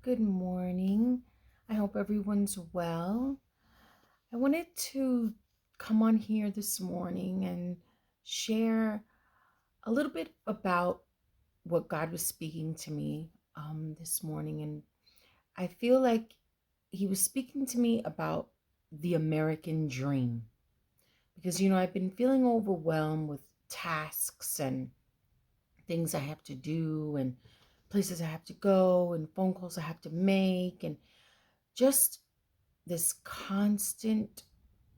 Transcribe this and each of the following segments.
Good morning. I hope everyone's well. I wanted to come on here this morning and share a little bit about what God was speaking to me this morning. And I feel like He was speaking to me about the American dream. Because, I've been feeling overwhelmed with tasks and things I have to do and places I have to go and phone calls I have to make and just this constant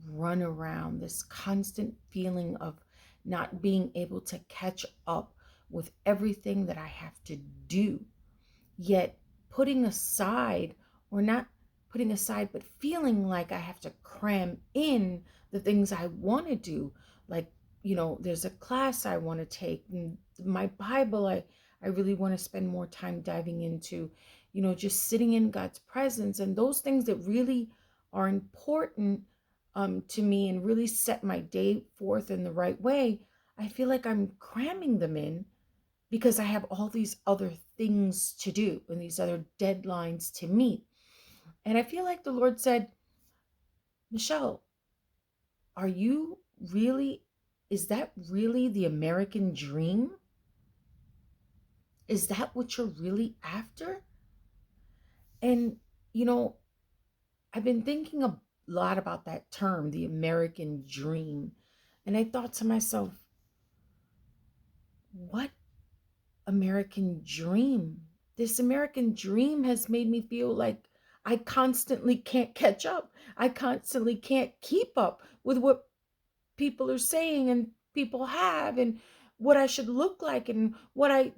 run around, this constant feeling of not being able to catch up with everything that I have to do, yet putting aside, or not putting aside, but feeling like I have to cram in the things I want to do. Like, there's a class I want to take, and my Bible, I really want to spend more time diving into, just sitting in God's presence and those things that really are important to me and really set my day forth in the right way. I feel like I'm cramming them in because I have all these other things to do and these other deadlines to meet. And I feel like the Lord said, Michelle, are you really, is that really the American dream? Is that what you're really after? And, you know, I've been thinking a lot about that term, the American dream. And I thought to myself, what American dream? This American dream has made me feel like I constantly can't catch up. I constantly can't keep up with what people are saying and people have and what I should look like and what and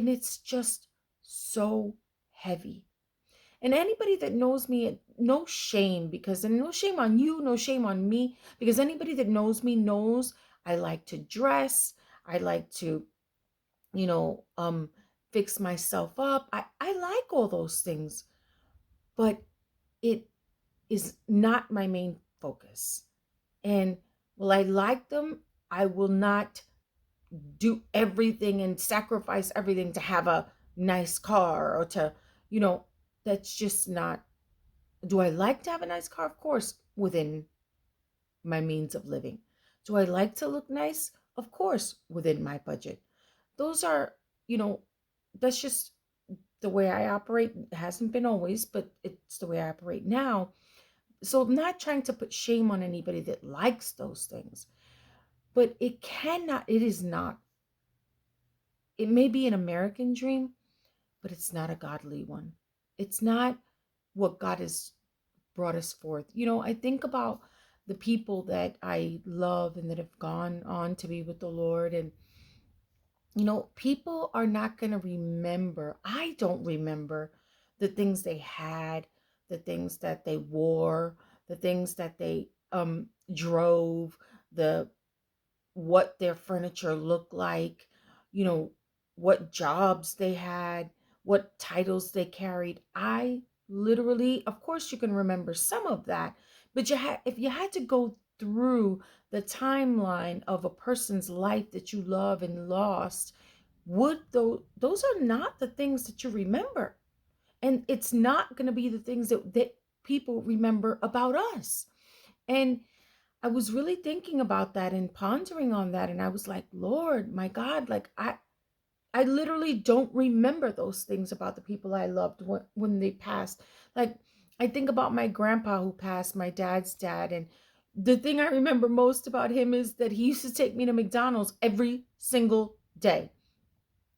it's just so heavy. And anybody that knows me, no shame, because and no shame on you, no shame on me, because anybody that knows me knows I like to dress. I like to you know, um, fix myself up. I like all those things, but it is not my main focus. And while I like them, I will not do everything and sacrifice everything to have a nice car or to, you know, that's just not. Do I like to have a nice car? Of course, within my means of living. Do I like to look nice? Of course, within my budget. Those are, you know, that's just the way I operate. It hasn't been always, but it's the way I operate now. So I'm not trying to put shame on anybody that likes those things, but it is not. It may be an American dream, but it's not a godly one. It's not what God has brought us forth. I think about the people that I love and that have gone on to be with the Lord. And, people are not going to remember. I don't remember the things they had, the things that they wore, the things that they drove, the what their furniture looked like, you know, what jobs they had, what titles they carried. I literally, of course, you can remember some of that, but if you had to go through the timeline of a person's life that you love and lost, would those are not the things that you remember, and it's not going to be the things that people remember about us. And I was really thinking about that and pondering on that. And I was like, Lord, my God, like I literally don't remember those things about the people I loved when they passed. Like, I think about my grandpa who passed, my dad's dad. And the thing I remember most about him is that he used to take me to McDonald's every single day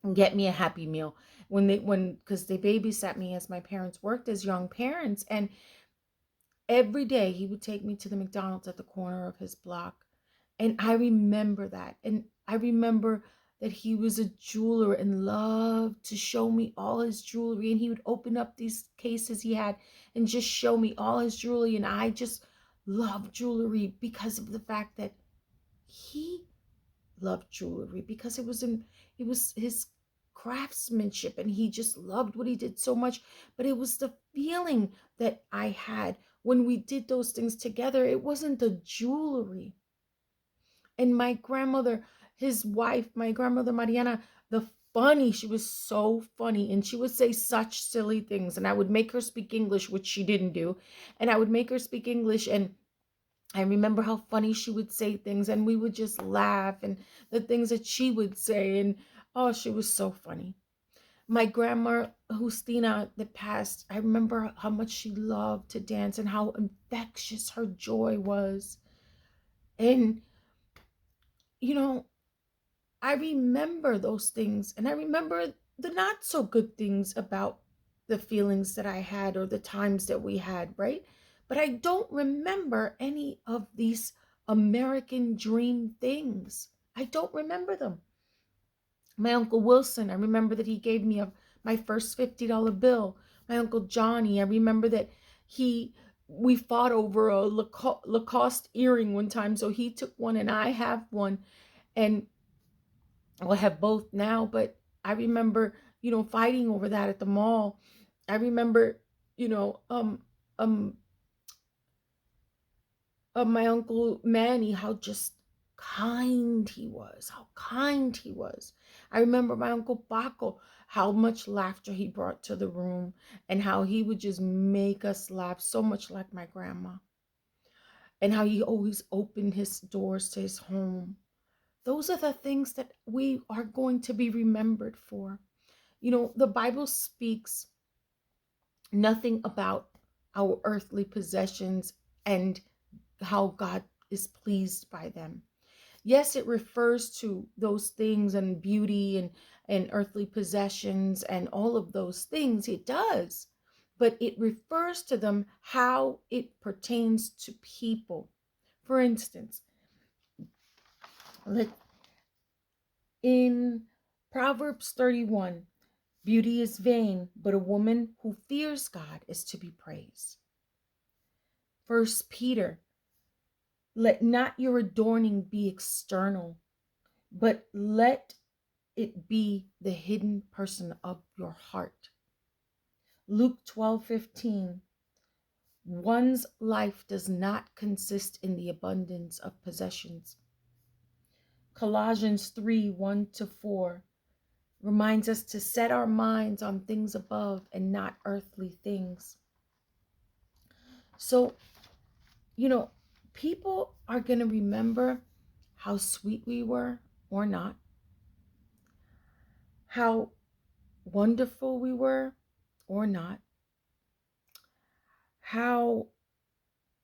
and get me a Happy Meal because they babysat me as my parents worked as young parents. And every day he would take me to the McDonald's at the corner of his block. And I remember that. And I remember that he was a jeweler and loved to show me all his jewelry. And he would open up these cases he had and just show me all his jewelry. And I just love jewelry because of the fact that he loved jewelry, because it was his craftsmanship, and he just loved what he did so much. But it was the feeling that I had when we did those things together. It wasn't the jewelry. And my grandmother, his wife, my grandmother Mariana, the funny. She was so funny. And she would say such silly things. And I would make her speak English, which she didn't do. And I would make her speak English. And I remember how funny she would say things. And we would just laugh. And the things that she would say. And oh, she was so funny. My grandma, Justina, that passed, I remember how much she loved to dance and how infectious her joy was. And, you know, I remember those things, and I remember the not so good things about the feelings that I had or the times that we had, right? But I don't remember any of these American dream things. I don't remember them. My Uncle Wilson, I remember that he gave me my first $50 bill. My Uncle Johnny, I remember that we fought over a Lacoste earring one time, so he took one and I have one. And I'll have both now, but I remember, fighting over that at the mall. I remember, you know, um, my Uncle Manny, how just kind he was, how kind he was. I remember my Uncle Paco, how much laughter he brought to the room and how he would just make us laugh so much like my grandma, and how he always opened his doors to his home. Those are the things that we are going to be remembered for. The Bible speaks nothing about our earthly possessions and how God is pleased by them. Yes, it refers to those things and beauty and earthly possessions and all of those things. It does. But it refers to them how it pertains to people. For instance, in Proverbs 31, beauty is vain, but a woman who fears God is to be praised. First Peter, let not your adorning be external, but let it be the hidden person of your heart. Luke 12:15, one's life does not consist in the abundance of possessions. Colossians 3:1-4 reminds us to set our minds on things above and not earthly things. So, people are going to remember how sweet we were or not, how wonderful we were or not, how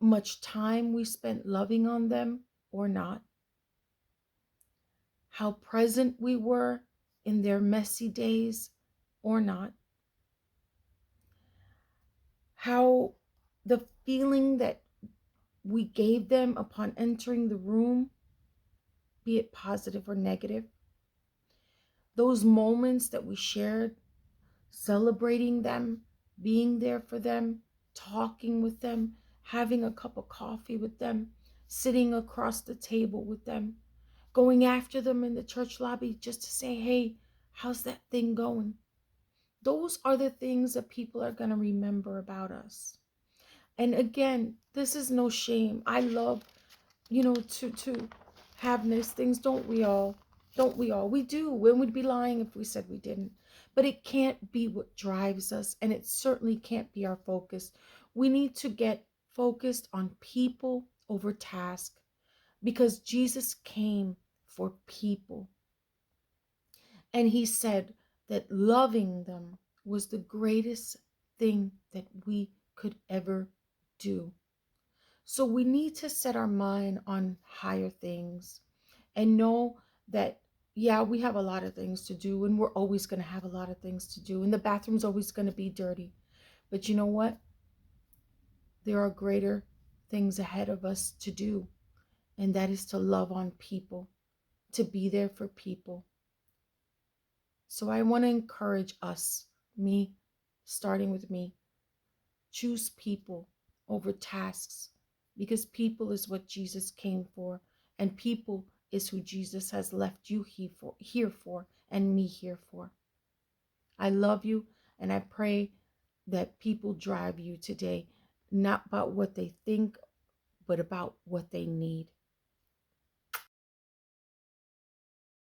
much time we spent loving on them or not, how present we were in their messy days or not, how the feeling that we gave them upon entering the room, be it positive or negative, those moments that we shared, celebrating them, being there for them, talking with them, having a cup of coffee with them, sitting across the table with them, going after them in the church lobby just to say, hey, how's that thing going? Those are the things that people are going to remember about us. And again, this is no shame. I love, to have nice things. Don't we all? Don't we all? We do. When we'd be lying if we said we didn't. But it can't be what drives us, and it certainly can't be our focus. We need to get focused on people over task, because Jesus came for people. And he said that loving them was the greatest thing that we could ever do. So we need to set our mind on higher things and know that, yeah, we have a lot of things to do, and we're always going to have a lot of things to do, and the bathroom's always going to be dirty. But you know what? There are greater things ahead of us to do, and that is to love on people, to be there for people. So I want to encourage us, me, starting with me, choose people over tasks, because people is what Jesus came for, and people is who Jesus has left you here for, and me here for. I love you, and I pray that people drive you today, not about what they think, but about what they need.